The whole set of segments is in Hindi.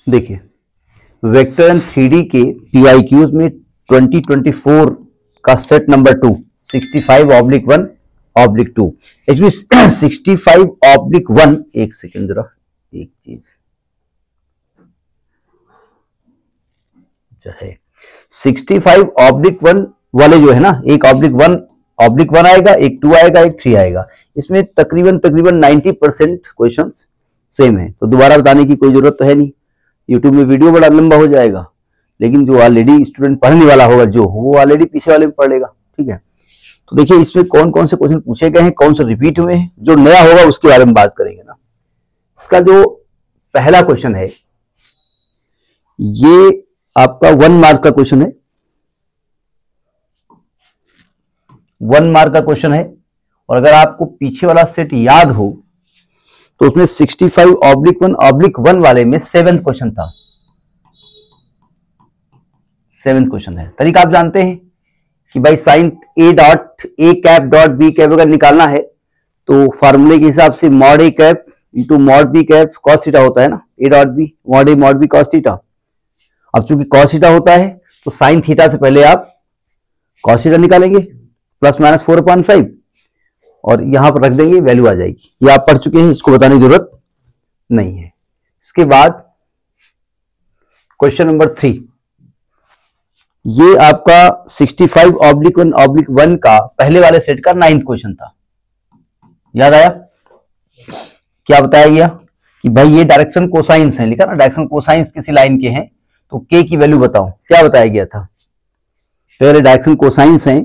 देखिए वेक्टर एंड 3D के PIQs में 2024 का सेट नंबर 2 65/1/2 एक्चुअली 65/1 एक सेकेंड जरा एक चीज जो है 65/1 वाले जो है ना, एक /1 आएगा, एक 2 आएगा, एक 3 आएगा। इसमें तकरीबन 90% क्वेश्चन सेम है, तो दोबारा बताने की कोई जरूरत तो है नहीं। यूट्यूब में वीडियो बड़ा लंबा हो जाएगा, लेकिन जो ऑलरेडी स्टूडेंट पढ़ने वाला होगा जो वो ऑलरेडी पीछे वाले में पढ़ लेगा। ठीक है, तो देखिए इसमें कौन कौन से क्वेश्चन पूछे गए हैं, कौन से रिपीट हुए हैं, जो नया होगा उसके बारे में बात करेंगे ना। इसका जो पहला क्वेश्चन है ये आपका 1 मार्क का क्वेश्चन है, 1 मार्क का क्वेश्चन है। और अगर आपको पीछे वाला सेट याद हो तो उसमें 65/1/1 वाले में 7th क्वेश्चन था। 7th क्वेश्चन है। तरीका आप जानते हैं कि भाई साइन A.A अगर निकालना है तो फॉर्मूले के हिसाब से mod A cap into mod B cap cos theta होता है ना, A.B mod B cos theta. अब चूंकि cos थीटा होता है तो साइन थीटा से पहले आप cos थीटा निकालेंगे +-4/5 और यहां पर रख देंगे, वैल्यू आ जाएगी। ये आप पढ़ चुके हैं, इसको बताने की जरूरत नहीं है। इसके बाद क्वेश्चन नंबर 3, ये आपका 65/1/1 का पहले वाले सेट का 9th क्वेश्चन था। याद आया? क्या बताया गया कि भाई ये डायरेक्शन कोसाइंस है, लिखा ना, डायरेक्शन कोसाइंस किसी लाइन के हैं तो के की वैल्यू बताओ। क्या बताया गया था? तो अगर डायरेक्शन कोसाइंस है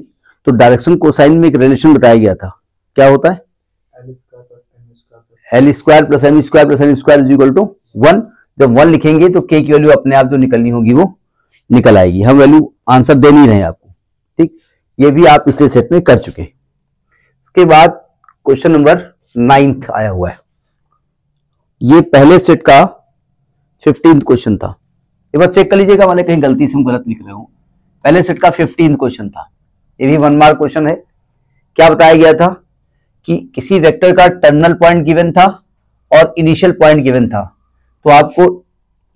तो डायरेक्शन कोसाइन में एक रिलेशन बताया गया था। क्या होता है? L² + M² + N² = 1। जब 1 लिखेंगे तो के की वैल्यू अपने आप जो निकलनी होगी वो निकल आएगी। हम वैल्यू आंसर दे नहीं रहे आपको, ठीक। ये भी आप पिछले सेट में कर चुके। इसके बाद क्वेश्चन नंबर 9th आया हुआ है। ये पहले सेट का 15th क्वेश्चन था। एक बार चेक कर लीजिएगा, मैंने कहीं गलती से हम गलत लिख रहे हो। पहले सेट का 15th क्वेश्चन था। ये भी 1 मार्क क्वेश्चन है। क्या बताया गया था कि किसी वेक्टर का टर्मिनल पॉइंट गिवन था और इनिशियल पॉइंट गिवन था, तो आपको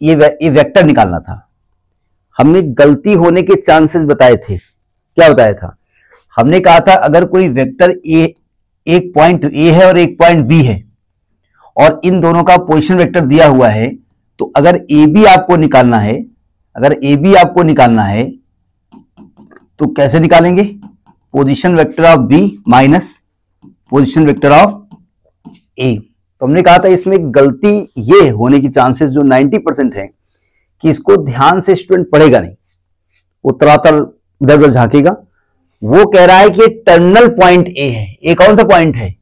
ये वेक्टर निकालना था। हमने गलती होने के चांसेस बताए थे। क्या बताया था? हमने कहा था अगर कोई वेक्टर एक पॉइंट ए है और एक पॉइंट बी है और इन दोनों का पोजीशन वेक्टर दिया हुआ है, तो अगर ए बी आपको निकालना है, तो कैसे निकालेंगे? Position vector of B minus position vector of A. तो हमने कहा था इसमें गलती ये होने की चांसेस जो 90% है कि इसको ध्यान से स्टूडेंट पढ़ेगा नहीं, वो तरातर इधर उधर झांकेगा। वो कह रहा है कि टर्मिनल पॉइंट ए है। ए कौन सा पॉइंट है?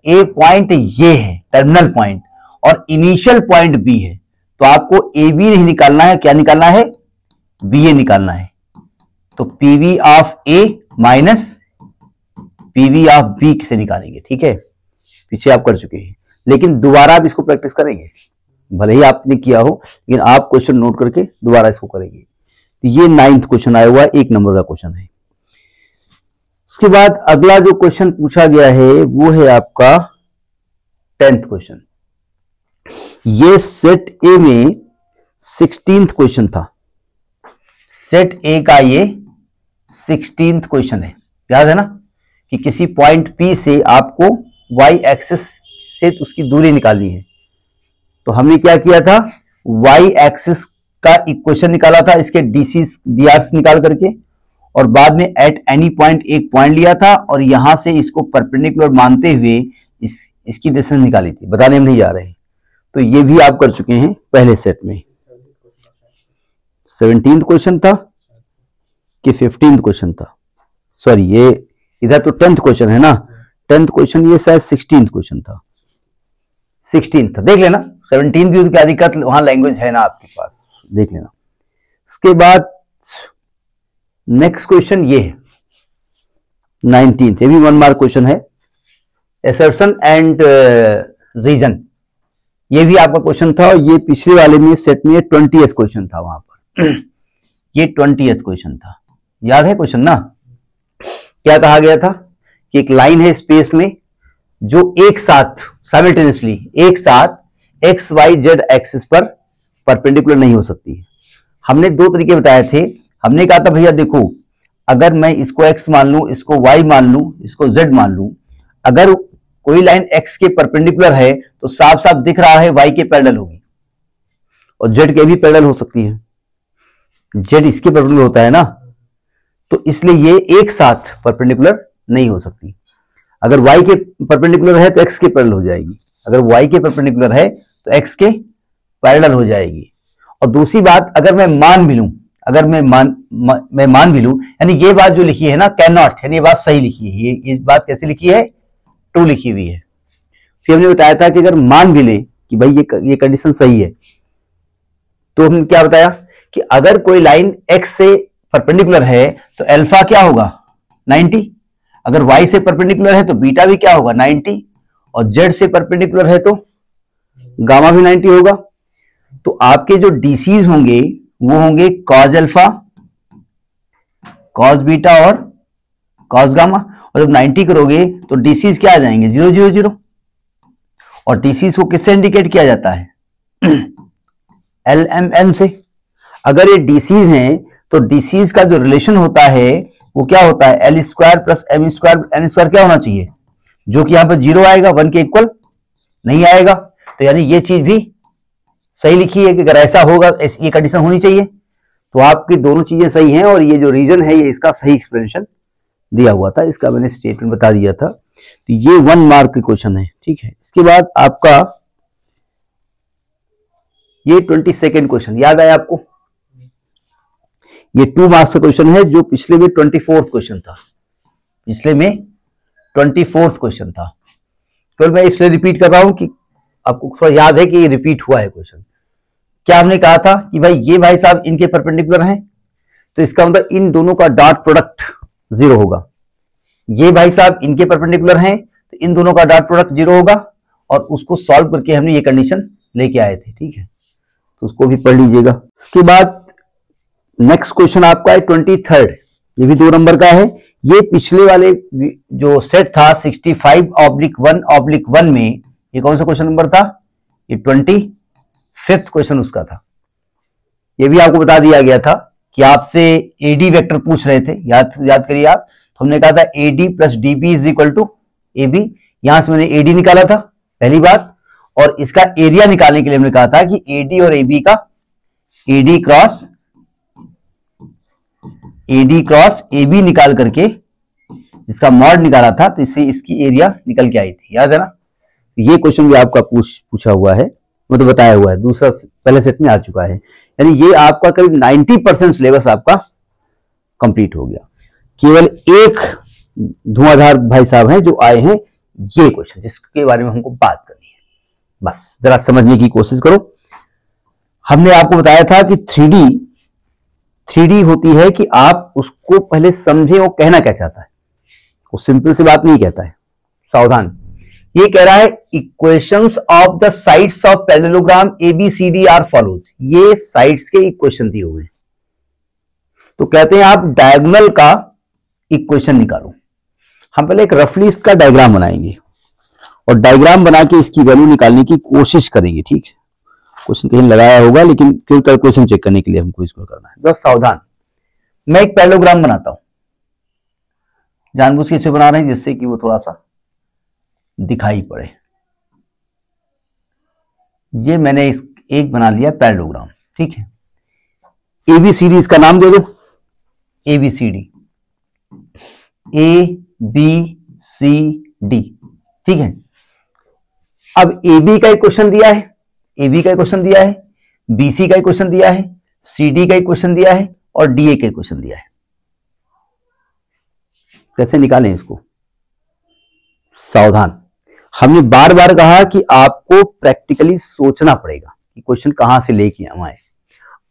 ए पॉइंट ये है टर्मिनल पॉइंट, और इनिशियल पॉइंट बी है। तो आपको ए बी नहीं निकालना है, क्या निकालना है? बी ए निकालना है। तो PV of A minus PV of B से निकालेंगे। ठीक है, पीछे आप कर चुके हैं, लेकिन दोबारा आप इसको प्रैक्टिस करेंगे। भले ही आपने किया हो, लेकिन आप क्वेश्चन नोट करके दोबारा इसको करेंगे। तो ये 9th क्वेश्चन आया हुआ है, 1 नंबर का क्वेश्चन है। उसके बाद अगला जो क्वेश्चन पूछा गया है वो है आपका 10th क्वेश्चन। ये सेट ए में 16th क्वेश्चन था। सेट ए का ये 16th क्वेश्चन है। याद है ना कि किसी पॉइंट पी से आपको वाई एक्सिस से उसकी दूरी निकालनी है। तो हमने क्या किया था? वाई एक्सिस का इक्वेशन निकाला था, इसके डीसी डीआर निकाल करके, और बाद में एट एनी पॉइंट एक पॉइंट लिया था और यहां से इसको परपेंडिकुलर मानते हुए इसकी डिस्टेंस निकाली थी। बताने में नहीं जा रहे हैं। तो ये भी आप कर चुके हैं पहले सेट में। 17th क्वेश्चन था कि 15th क्वेश्चन था? सॉरी, ये इधर तो 10th क्वेश्चन है ना, 10th क्वेश्चन, ये शायद 16th क्वेश्चन था। 16th था, देख लेना। 17 भी क्या दिक्कत, वहां लैंग्वेज है ना आपके पास, देख लेना। इसके बाद नेक्स्ट क्वेश्चन ये है 19th, ये भी 1 मार्क क्वेश्चन है। असर्शन एंड रीजन, ये भी आपका क्वेश्चन था, और ये पिछले वाले में सेट में 20th क्वेश्चन था वहां पर। ये 20th क्वेश्चन था। याद है क्वेश्चन ना? क्या कहा गया था कि एक लाइन है स्पेस में जो एक साथ साइमल्टेनियसली एक साथ एक्स वाई जेड एक्सिस पर परपेंडिकुलर नहीं हो सकती है। हमने दो तरीके बताए थे। हमने कहा था भैया देखो, अगर मैं इसको x मान लूं, इसको y मान लूं, इसको z मान लूं, अगर कोई लाइन x के परपेंडिकुलर है तो साफ साफ दिख रहा है y के पैरेलल होगी, और z के भी पैरेलल हो सकती है। z इसके परपेंडिकुलर होता है ना, तो इसलिए ये एक साथ परपेंडिकुलर नहीं हो सकती। अगर y के परपेंडिकुलर है तो x के पैरेलल हो जाएगी, अगर y के परपेंडिकुलर है तो x के पैरेलल हो जाएगी। और दूसरी बात, अगर मैं मान भी लूं, अगर मैं मान भी लूं, यानी ये बात जो लिखी है ना कैन नॉट, यानी ये बात सही लिखी है, ये बात कैसे लिखी है, ट्रू लिखी हुई है। फिर हमने बताया था कि अगर मान भी ले कि भाई ये कंडीशन सही है, तो हमने क्या बताया कि अगर कोई लाइन x से परपेंडिकुलर है तो अल्फा क्या होगा 90, अगर y से परपेंडिकुलर है तो बीटा भी क्या होगा 90, और z से परपेंडिकुलर है तो गामा भी 90 होगा। तो आपके जो डीसीज होंगे वो होंगे कॉज अल्फा, कॉज बीटा और कॉज गामा, और जब 90 करोगे तो डीसीज क्या आ जाएंगे 0 0 0, और डीसीज को किससे इंडिकेट किया जाता है LMN से। अगर ये डीसीज हैं तो डीसीज का जो रिलेशन होता है वो क्या होता है L square plus M square N square क्या होना चाहिए, जो कि यहां पर 0 आएगा, 1 के इक्वल नहीं आएगा। तो यानी ये चीज भी सही लिखी है कि अगर ऐसा होगा ये कंडीशन होनी चाहिए। तो आपकी दोनों चीजें सही हैं, और ये जो रीजन है ये इसका सही एक्सप्लेनेशन दिया हुआ था, इसका मैंने स्टेटमेंट बता दिया था। तो ये 1 मार्क के क्वेश्चन है, ठीक है। इसके बाद आपका ये 22nd क्वेश्चन याद आया आपको, ये 2 मार्क्स का क्वेश्चन है, जो पिछले में 24th क्वेश्चन था, पिछले में 24th क्वेश्चन था। केवल मैं इसलिए रिपीट कर रहा हूं कि आपको थोड़ा याद है कि ये रिपीट हुआ है क्वेश्चन। क्या हमने कहा था कि भाई ये भाई साहब इनके परपेंडिकुलर हैं, तो इसका मतलब इन दोनों का डॉट प्रोडक्ट 0 होगा। ये भाई साहब इनके परपेंडिकुलर हैं तो इन दोनों का डॉट प्रोडक्ट 0 होगा, और उसको सॉल्व करके हमने ये कंडीशन लेके आए थे, ठीक है। तो उसको भी पढ़ लीजिएगा। इसके बाद नेक्स्ट क्वेश्चन आपका है 23rd, ये भी 2 नंबर का है। ये पिछले वाले जो सेट था 65/1/1 में, ये कौन सा क्वेश्चन नंबर था, ये 25th क्वेश्चन उसका था। ये भी आपको बता दिया गया था कि आपसे एडी वेक्टर पूछ रहे थे, याद करिए आप। तो हमने कहा था AD plus DB is equal to AB, यहां से मैंने एडी निकाला था पहली बात, और इसका एरिया निकालने के लिए हमने कहा था कि एडी और एबी का एडी क्रॉस एबी निकाल करके इसका मॉड निकाला था, तो इससे इसकी एरिया निकल के आई थी, याद है ना। ये क्वेश्चन भी आपका पूछा हुआ है, मतलब बताया हुआ है, दूसरा पहले सेट में आ चुका है। यानी ये आपका करीब 90% सिलेबस आपका कंप्लीट हो गया। केवल एक धुआंधार भाई साहब हैं जो आए हैं ये क्वेश्चन, जिसके बारे में हमको बात करनी है। बस जरा समझने की कोशिश करो। हमने आपको बताया था कि 3D होती है कि आप उसको पहले समझें वो कहना क्या चाहता है, वो सिंपल सी बात नहीं कहता है। सावधान, ये कह रहा है equations of the sides of parallelogram ABCD are follows. ये साइड्स के इक्वेशन दिए हुए हैं, तो कहते हैं आप डायगोनल का इक्वेशन निकालो। हम पहले एक रफली इसका डायग्राम बनाएंगे, और डायग्राम बना के इसकी वैल्यू निकालने की कोशिश करेंगे, ठीक है। क्वेश्चन कहीं लगाया होगा, लेकिन फिर कैलकुलेशन चेक करने के लिए हमको इसको करना है। तो सावधान, मैं एक पैरेललोग्राम बनाता हूं, जानबूझ के इसे बना रहे हैं जिससे कि वो थोड़ा सा दिखाई पड़े। ये मैंने एक बना लिया पैरेललोग्राम, ठीक है। ABCD इसका नाम दे दो, ABCD, ABCD, ठीक है। अब AB का इक्वेशन दिया है, AB का इक्वेशन दिया है, BC का इक्वेशन दिया है, CD का इक्वेशन दिया है, और DA का इक्वेशन दिया है। कैसे निकालें इसको? सावधान, हमने बार बार कहा कि आपको प्रैक्टिकली सोचना पड़ेगा कि क्वेश्चन कहां से लेके हम आए।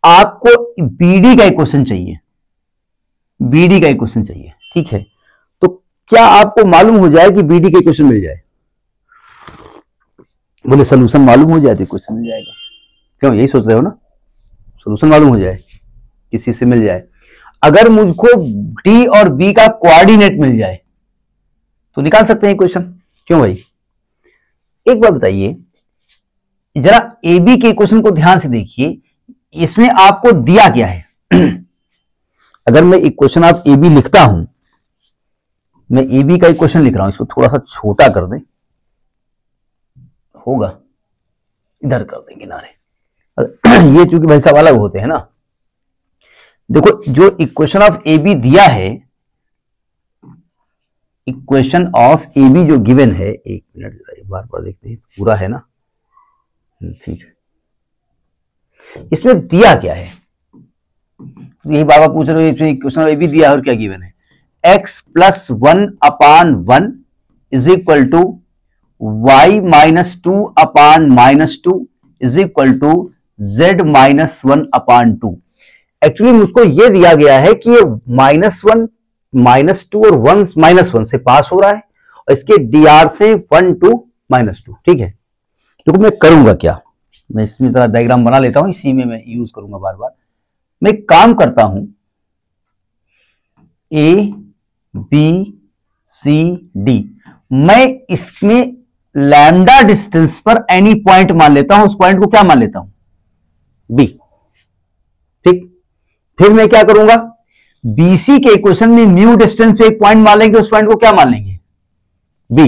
आपको BD का इक्वेशन चाहिए, BD का इक्वेशन चाहिए, ठीक है। तो क्या आपको मालूम हो जाए कि BD का इक्वेशन मिल जाए? बोले सोल्यूशन मालूम हो जाए तो क्वेश्चन मिल जाएगा। क्यों, यही सोच रहे हो ना, सोल्यूशन मालूम हो जाए, किसी से मिल जाए। अगर मुझको D और B का कोऑर्डिनेट मिल जाए तो निकाल सकते हैं इक्वेशन। क्यों भाई? एक बात बताइए जरा, AB के इक्वेशन को ध्यान से देखिए। इसमें आपको दिया क्या है? अगर मैं इक्वेशन ऑफ ए बी लिखता हूं, मैं ए बी का इक्वेशन लिख रहा हूं, इसको थोड़ा सा छोटा कर दें, होगा, इधर कर दें किनारे। ये चूंकि भाई साहब अलग होते हैं ना, देखो जो इक्वेशन ऑफ ए बी दिया है, इक्वेशन ऑफ ए बी जो गिवन है, एक मिनट एक बार देखते हैं, पूरा है ना, ठीक है। इसमें दिया क्या है, यही बाबा पूछ रहे हैं, इक्वेशन ऑफ ए बी दिया है और क्या गिवन है? x plus 1/1 is equal to y minus 2/-2 is equal to z minus 1/2। Actually मुझको ये दिया गया है कि ये -1, -2 और 1 -1 से पास हो रहा है, और इसके dr से 1 to -2, ठीक है। तो मैं करूंगा क्या, मैं इसमें जरा डायग्राम बना लेता हूं, इसी में मैं यूज करूंगा बार बार। मैं एक काम करता हूं, ए बी सी डी, मैं इसमें लैम्डा डिस्टेंस पर एनी पॉइंट मान लेता हूं, उस पॉइंट को क्या मान लेता हूं? बी, ठीक। फिर मैं क्या करूंगा, बीसी के इक्वेशन में म्यू डिस्टेंस पे एक पॉइंट मान लेंगे, उस पॉइंट को क्या मान लेंगे? बी।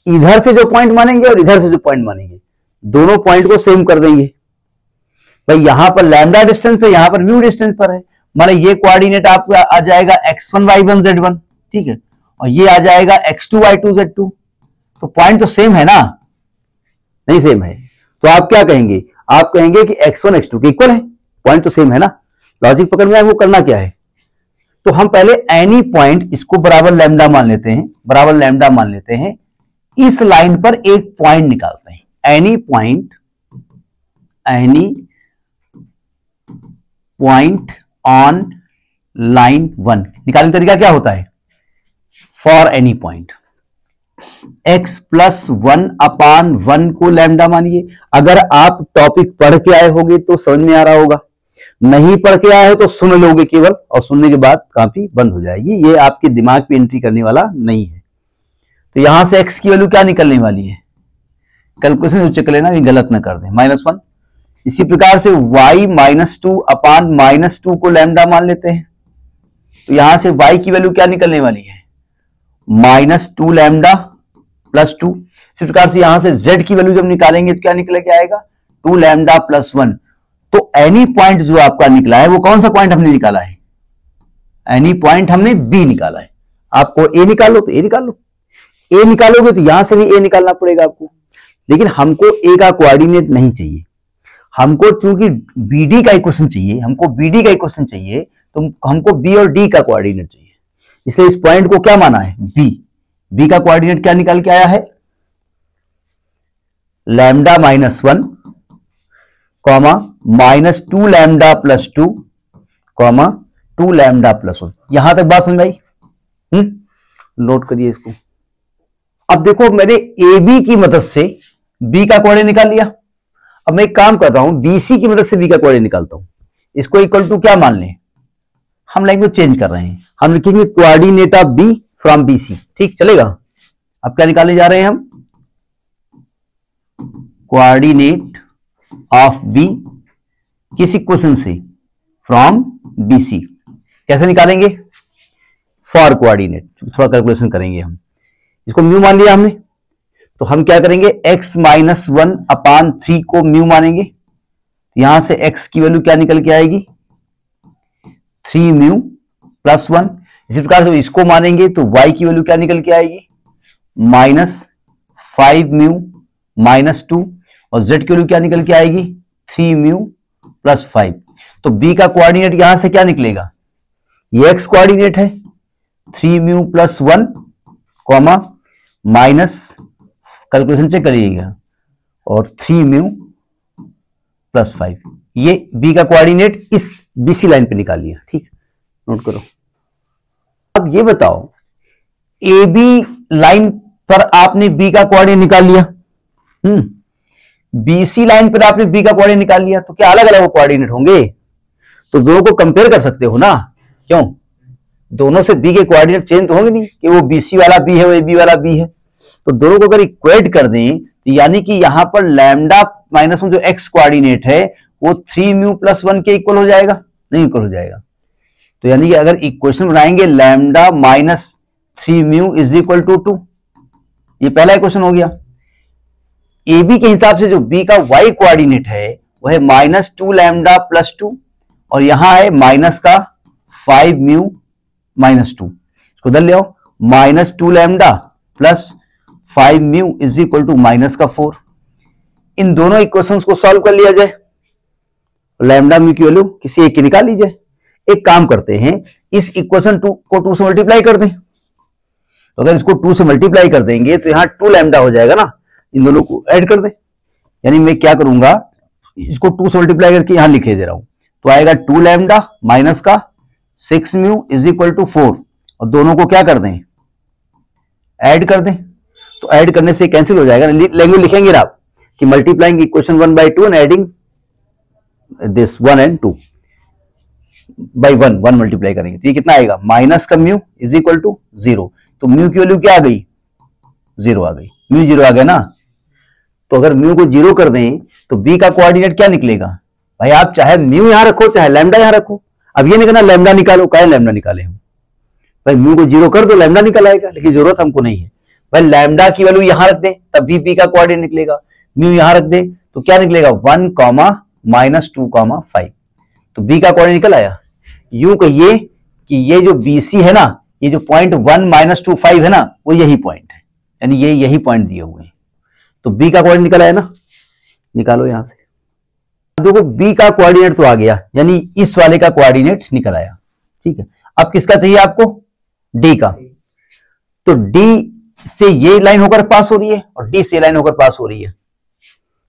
इधर से जो पॉइंट मानेंगे और इधर से जो पॉइंट मानेंगे, दोनों पॉइंट को सेम कर देंगे। भाई यहां पर लैम्डा डिस्टेंस पे, यहां पर म्यू डिस्टेंस पर है, मतलब ये कोऑर्डिनेट आपका आ जाएगा x1 y1 z1, ठीक है, और ये आ जाएगा x2 y2 z2। तो पॉइंट तो सेम है ना? नहीं सेम है, तो आप क्या कहेंगे? आप कहेंगे कि x1 x2 के इक्वल है, पॉइंट तो सेम है ना। लॉजिक पकड़ में आए, वो करना क्या है? तो हम पहले एनी पॉइंट, इसको बराबर लैम्डा मान लेते हैं, बराबर लैम्डा मान लेते हैं, इस लाइन पर एक पॉइंट निकालते हैं। एनी पॉइंट ऑन लाइन 1, निकालने का तरीका क्या होता है? For any point x plus 1/1 को लैम्डा मानिए। अगर आप टॉपिक पढ़ के आए होंगे तो समझ में आ रहा होगा, नहीं पढ़ के आए हो तो सुन लोगे केवल, और सुनने के बाद कॉपी बंद हो जाएगी, ये आपके दिमाग पे एंट्री करने वाला नहीं है। तो यहां से x की वैल्यू क्या निकलने वाली है? कैलकुलेशन चेक कर लेना, ये गलत ना कर दें, -1। इसी प्रकार से y -2/-2 को लैम्डा मान लेते हैं, तो यहां से y की वैल्यू क्या निकलने वाली है? -2 लैम्डा प्लस 2। इसी प्रकार से यहां से z की वैल्यू जब निकालेंगे तो क्या निकल के आएगा? 2 लैम्डा प्लस 1। तो एनी पॉइंट जो आपका निकला है, वो कौन सा पॉइंट हमने निकाला है? एनी पॉइंट हमने बी निकाला है। आपको ए निकालो तो ए निकाल लो, ए निकालोगे तो यहां से भी ए निकालना पड़ेगा आपको, लेकिन हमको ए का कोऑर्डिनेट नहीं चाहिए, हमको चूंकि बीडी का इक्वेशन चाहिए, हमको बीडी का इक्वेशन चाहिए, तो हमको बी और डी का कोऑर्डिनेट चाहिए। इसलिए इस पॉइंट को क्या माना है? बी। बी का कोऑर्डिनेट क्या निकल के आया है? Lambda -1, -2 lambda plus 2, 2 lambda plus 1। यहां तक बात समझ में आई? नोट करिए इसको। अब देखो, मैंने ए बी की मदद से बी का कोऑर्डिनेट निकाल लिया। अब मैं एक काम करता हूं, बीसी की मदद से बी का कोऑर्डिनेट निकालता हूं। इसको इक्वल टू क्या मान लें? हम लैंग्वेज चेंज कर रहे हैं, हम लिखेंगे coordinate of B from BC, ठीक चलेगा। अब क्या निकालने जा रहे हैं हम? कोऑर्डिनेट ऑफ बी किस इक्वेशन से? From BC. कैसे निकालेंगे? फॉर कोऑर्डिनेट, थोड़ा कैलकुलेशन करेंगे हम। इसको म्यू मान लिया हमने, तो हम क्या करेंगे? x -1/3 को म्यू मानेंगे, यहां से x की वैल्यू क्या निकल के आएगी? 3 म्यू प्लस 1। इसी प्रकार से इसको मानेंगे तो y की वैल्यू क्या निकल के आएगी? -5 म्यू -2, और z की वैल्यू क्या निकल के आएगी? 3 म्यू प्लस 5। तो b का कोऑर्डिनेट यहां से क्या निकलेगा? ये x कोऑर्डिनेट है, 3 mu plus 1, minus, calculation check करिएगा, और 3 म्यू प्लस 5। ये बी का कोऑर्डिनेट इस बीसी लाइन पे निकाल लिया, ठीक, नोट करो। अब ये बताओ, ए बी लाइन पर आपने बी का कोऑर्डिनेट निकाल लिया, बीसी लाइन पर आपने बी का कोऑर्डिनेट निकाल लिया, तो क्या अलग अलग कोऑर्डिनेट होंगे? तो दोनों को कंपेयर कर सकते हो ना, क्यों? दोनों से बी के कोऑर्डिनेट चेंज तो होंगे नहीं कि वो बीसी वाला बी है, वो ए बी वाला बी है। तो दोनों को अगर इक्वेट कर दें, तो यानी कि यहां पर लैम्डा -1 जो एक्स कोऑर्डिनेट है, वो 3 म्यू प्लस 1 के इक्वल हो जाएगा? नहीं इक्वल हो जाएगा। तो यानी कि अगर इक्वेशन बनाएंगे lambda minus 3 mu is equal to 2, ये पहला इक्वेशन हो गया। ए बी के हिसाब से जो बी का वाई कोऑर्डिनेट है वो है माइनस 2 लैम्डा प्लस 2, और यहां है माइनस का 5 म्यू माइनस 2, इसको उधर ले आओ, minus 2 lambda plus 5 mu is equal to minus का 4। इन दोनों इक्वेशंस को सॉल्व कर लिया जाए, लैम्डा म्यू की वैल्यू किसी एक की निकाल लीजिए। एक काम करते हैं, इस इक्वेशन को 2 से मल्टीप्लाई कर दें। तो अगर इसको 2 से मल्टीप्लाई कर देंगे तो यहां 2 लैम्डा हो जाएगा ना, इन दोनों को ऐड कर दें। यानी मैं क्या करूंगा, इसको 2 से मल्टीप्लाई करके यहां लिखे दे रहा हूं, तो आएगा 2 लैम्डा माइनस का 6 म्यू इज इक्वल टू 4, और दोनों को क्या कर दें, ऐड कर दें। तो ऐड करने से कैंसिल हो जाएगा। लैंग्वेज लिखेंगे आप कि multiplying equation 1/2 and adding this 1 and 2 by 1 multiply करेंगे तो ये कितना आएगा, माइनस का म्यू इज इक्वल टू 0। तो म्यू की वैल्यू क्या आ गई, 0 आ गई, म्यू 0 आ गया ना। तो अगर म्यू को 0 कर दें तो बी का कोऑर्डिनेट क्या निकलेगा, भाई आप चाहे म्यू यहां रखो चाहे लैम्डा यहां रखो, अब ये नहीं कहना लैम्डा निकालो, क्या लैम्डा निकाले हम, भाई म्यू को 0 कर दो लैम्डा निकल आएगा, लेकिन जरूरत हमको नहीं है। भाई लैम्डा की वैल्यू यहां रख दें तब भी बी का कोऑर्डिनेट निकलेगा, म्यू यहां रख दें तो क्या निकलेगा 1, -2, 5, तो बी का कोऑर्डिनेट निकल आया। यूं कहिए कि ये जो BC है ना, ये जो पॉइंट 1 -2 5 है ना, वो यही पॉइंट है, यानी ये यही पॉइंट दिए हुए हैं, तो बी का कोऑर्डिनेट निकल आया ना, निकालो यहां से। देखो बी का कोऑर्डिनेट तो आ गया, यानी इस वाले का कोऑर्डिनेट निकल आया, ठीक है। अब किसका चाहिए आपको, डी का। तो डी से ये लाइन होकर पास हो रही है और डी से लाइन होकर पास हो रही है,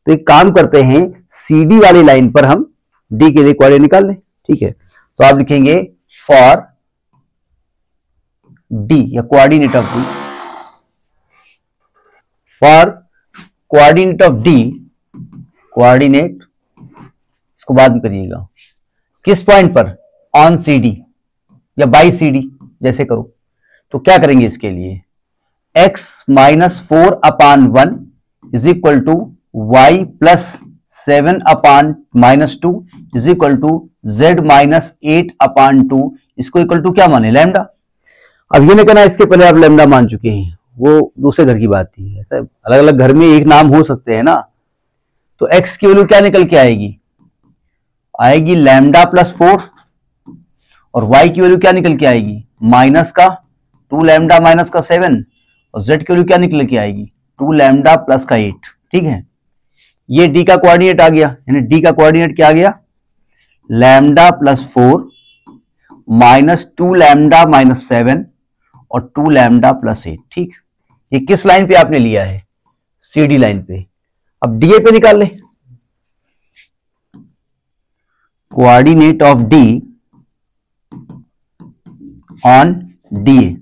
तो एक काम करते हैं, CD वाली लाइन पर हम डी के लिए कोऑर्डिनेट निकाल लें, ठीक है। तो आप लिखेंगे फॉर डी या coordinate of D, for coordinate of D, coordinate इसको बाद में करिएगा, किस पॉइंट पर, ऑन CD या बाई CD जैसे करो। तो क्या करेंगे इसके लिए, x -4/1 is equal to y plus 7/-2 is equal to z -8/2, इसको इक्वल टू क्या माने, लैम्डा। अब ये नहीं कहना इसके पहले आप लैम्डा मान चुके हैं, वो दूसरे घर की बात थी, ऐसा अलग अलग घर में एक नाम हो सकते हैं ना। तो x की वैल्यू क्या निकल के आएगी, आएगी लैम्डा प्लस 4, और y की वैल्यू क्या निकल के आएगी, माइनस का 2 लैम्डा माइनस का 7, और z की वैल्यू क्या निकल के आएगी, 2 लैम्डा प्लस का 8, ठीक है। ये डी का कोऑर्डिनेट आ गया, यानी डी का कोऑर्डिनेट क्या आ गया, लैम्डा प्लस 4 -2 लैम्डा माइनस 7 और 2 लैम्डा प्लस 8, ठीक। ये किस लाइन पे आपने लिया है, CD लाइन पे। अब DA पे निकाल ले, coordinate of D on DA,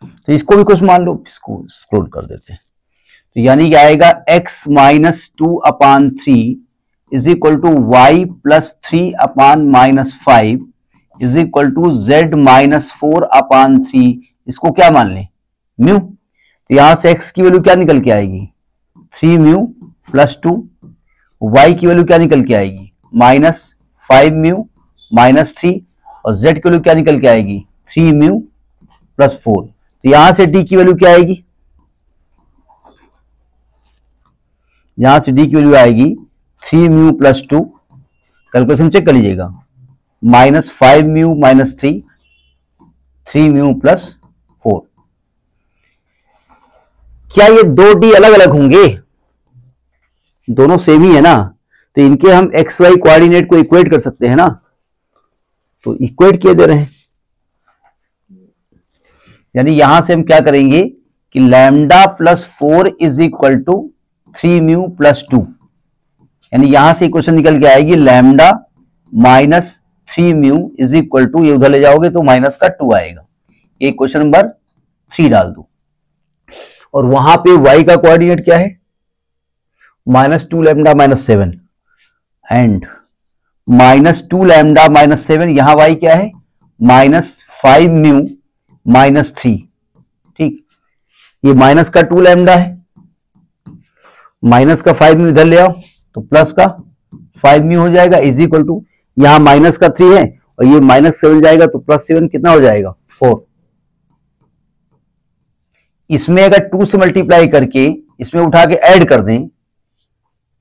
तो इसको भी कुछ मान लो, इसको स्क्रोल कर देते हैं। तो यानी क्या आएगा, x -2/3 is equal to y plus 3/-5 is equal to z -4/3, इसको क्या मान लें, म्यू। तो यहां से x की वैल्यू क्या निकल के आएगी, 3 म्यू प्लस 2, y की वैल्यू क्या निकल के आएगी, -5 म्यू माइनस 3, और z की वैल्यू क्या निकल के आएगी, 3 म्यू प्लस 4। तो यहां से d की वैल्यू क्या आएगी, यहां से d की वैल्यू आएगी 3 म्यू प्लस 2, कैलकुलेशन चेक कर लीजिएगा, -5 म्यू माइनस 3, 3 म्यू प्लस 4। क्या ये दो d अलग अलग होंगे, दोनों सेम ही है ना, तो इनके हम XY कोऑर्डिनेट को इक्वेट कर सकते हैं ना, तो इक्वेट किए दे रहे हैं। यानी यहां से हम क्या करेंगे कि lambda plus 4 is equal to 3 mu plus 2, यानी यहां से इक्वेशन निकल के आएगी lambda -3 mu is equal to, ये उधर ले जाओगे तो माइनस का 2 आएगा, ये क्वेश्चन नंबर 3 डाल दो। और वहां पे y का कोऑर्डिनेट क्या है, -2 lambda minus 7 and -2 lambda minus 7, यहां y क्या है, -5 म्यू माइनस 3, ठीक। ये माइनस का 2 लैम्डा है, माइनस का 5 म्यू इधर ले आओ तो प्लस का 5 म्यू हो जाएगा इज इक्वल टू, यहां माइनस का 3 है और ये -7 जाएगा तो +7 कितना हो जाएगा 4। इसमें अगर 2 से मल्टीप्लाई करके इसमें उठा के ऐड कर दें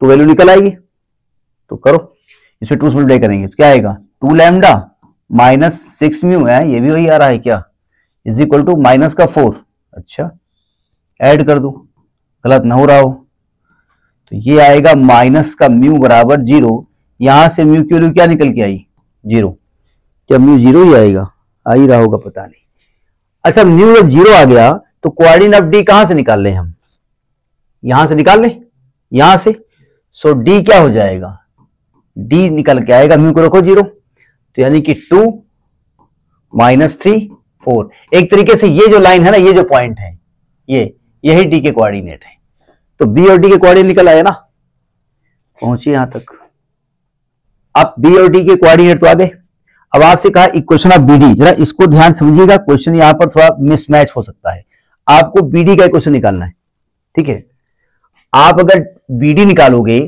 तो वैल्यू निकल आएगी। तो करो, इसमें 2 से मल्टीप्लाई करेंगे तो क्या आएगा 2 लैम्डा -6 म्यू है, ये भी वही आ रहा है क्या, इज इक्वल टू -4। अच्छा ऐड कर दो, गलत ना हो रहा हो, तो ये आएगा माइनस का म्यू बराबर 0। यहां से म्यू की वैल्यू क्या निकल के आई 0। क्या म्यू 0 ही आएगा, आ ही रहा होगा पता नहीं। अच्छा म्यू जब 0 आ गया तो कोऑर्डिनेट ऑफ डी कहां से निकाल लें हम, यहां से निकाल लें, यहां से। सो डी क्या हो जाएगा, डी निकल के आएगा, म्यू को रखो 0, तो यानी कि 2 -3 4। एक तरीके से ये जो लाइन है ना, ये जो पॉइंट है, यही डी के कोऑर्डिनेट है। तो बी और डी के कोऑर्डिनेट निकल आए ना, पहुंचे यहां तक। अब बी और डी के कोऑर्डिनेट तो आ गए। अब आपसे कहा इक्वेशन ऑफ बीडी, जरा इसको ध्यान समझिएगा, क्वेश्चन यहां पर थोड़ा मिसमैच हो सकता है। आपको बीडी का इक्वेशन निकालना है, ठीक है। आप अगर बीडी निकालोगे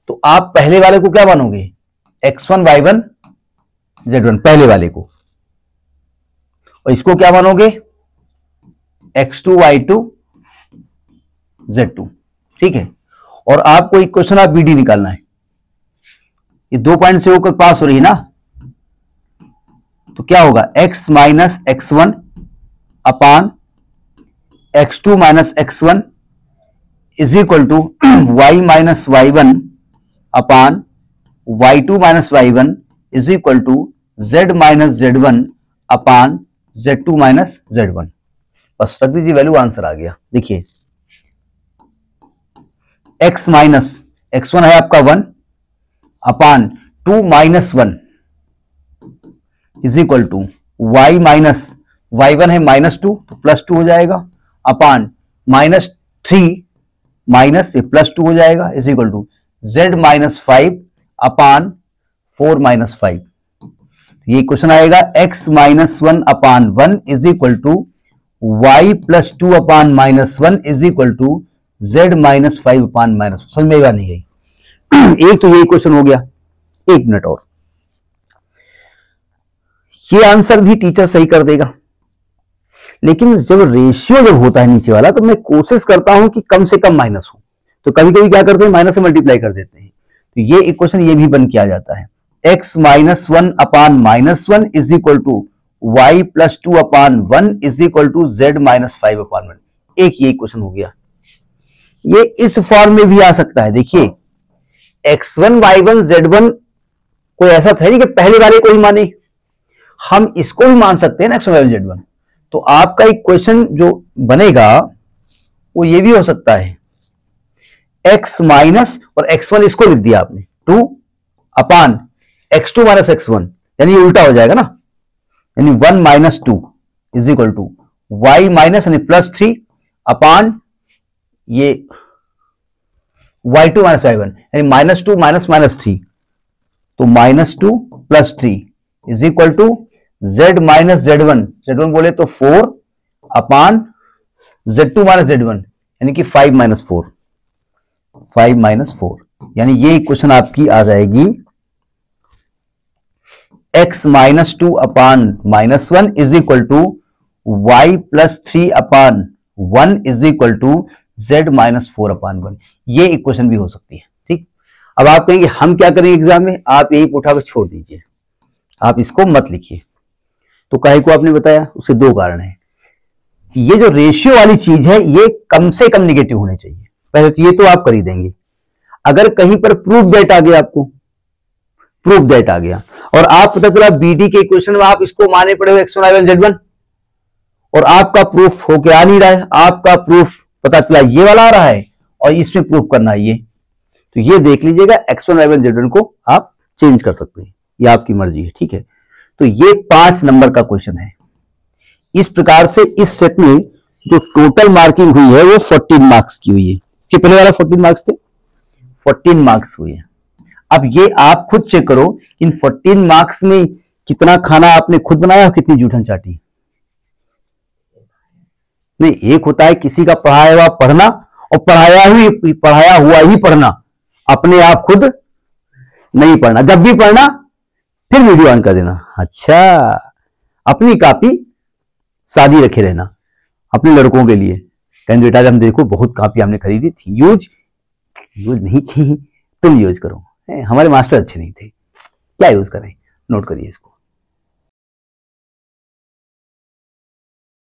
तो आप पहले वाले को क्या मानोगे, x1 y1 z1, पहले वाले को, और इसको क्या मानोगे x2 y2 z2, ठीक है। और आपको इक्वेशन ऑफ बीडी निकालना है, ये 2 पॉइंट से होकर पास हो रही है ना, तो क्या होगा x minus x1 upon x2 minus x1 is equal to y minus y1 upon y2 minus y1 is equal to z minus z1 upon z2 minus z1। बस रख दीजिए वैल्यू, आंसर आ गया। देखिए x माइनस x1 है आपका 1 upon 2 minus 1 is equal to y minus y1 है -2 तो +2 हो जाएगा, अपान -3 माइनस +2 हो जाएगा is equal to z minus 5 upon 4 minus 5। ये क्वेश्चन आएगा x minus 1 upon 1 is equal to y plus 2 upon -1 is equal to z minus 5 upon -1। समझ में नहीं गई। एक तो ये क्वेश्चन हो गया। 1 मिनट और, ये आंसर भी टीचर सही कर देगा, लेकिन जब रेशियो जब होता है नीचे वाला तो मैं कोशिश करता हूं कि कम से कम माइनस हो, तो कभी कभी क्या करते हैं माइनस से मल्टीप्लाई कर देते हैं। तो ये इक्वेशन ये भी बन के आ जाता है, x minus 1 upon -1 is equal to y plus 2 upon 1 is equal to z minus 5 upon 1। एक ये इक्वेशन हो गया। ये इस फॉर्म में भी आ सकता है। देखिए x1 y1 z1 कोई ऐसा था नहीं कि पहले वाले को ही माने, हम इसको भी मान सकते हैं ना x1 y1 z1। तो आपका इक्वेशन जो बनेगा वो ये भी हो सकता है x माइनस और x1 इसको लिख दिया आपने 2 अपान x2 माइनस x1, यानी ये उल्टा हो जाएगा ना, यानी 1 minus 2 is equal to y minus यानी +3 अपान ये y2 माइनस y1 यानी -2 माइनस -3, तो -2 + 3 is equal to z minus z1 बोले तो 4 अपान z2 माइनस z1 यानी कि 5 माइनस 4, यानी ये इक्वेशन आपकी आ जाएगी x minus 2 upon -1 is equal to y plus 3 upon 1 is equal to z minus 4 upon 1। ये इक्वेशन भी हो सकती है। ठीक, अब आप कहेंगे हम क्या करेंगे एग्जाम में, आप यही उठा कर छोड़ दीजिए, आप इसको मत लिखिए। तो काहे को आपने बताया, उसके 2 कारण हैं। ये जो रेशियो वाली चीज है ये कम से कम निगेटिव होने चाहिए, पहले तो ये तो आप कर ही देंगे। अगर कहीं पर प्रूफ दैट आ गया, आपको प्रूफ दैट आ गया और आप पता चला बीडी के इक्वेशन में आप इसको माने पड़े हो x1 y1 z1 और आपका प्रूफ होके आ नहीं रहा है, आपका प्रूफ पता चला ये वाला आ रहा है और इसमें प्रूफ करना है ये, तो ये देख लीजिएगा x1 y1 z1 को आप चेंज कर सकते हैं, ये आपकी मर्जी है। ठीक है, तो ये 5 नंबर का क्वेश्चन है। इस प्रकार से इस सेट में जो टोटल मार्किंग हुई है वो 14 मार्क्स की हुई है। इसके पहले वाला 14 मार्क्स थे, 14 मार्क्स हुई है। अब ये आप खुद चेक करो इन 14 मार्क्स में कितना खाना आपने खुद बनाया और कितनी जूठन चाटी। नहीं, एक होता है किसी का पढ़ाया हुआ पढ़ना और पढ़ाया हुआ ही पढ़ना, अपने आप खुद नहीं पढ़ना, जब भी पढ़ना फिर वीडियो ऑन कर देना। अच्छा, अपनी कॉपी सादी रखे रहना अपने लड़कों के लिए। कहेंगे बेटा हम देखो बहुत कॉपी हमने खरीदी थी, यूज नहीं की, तुम यूज करो। हमारे मास्टर अच्छे नहीं थे, क्या यूज करें, नोट करिए इसको।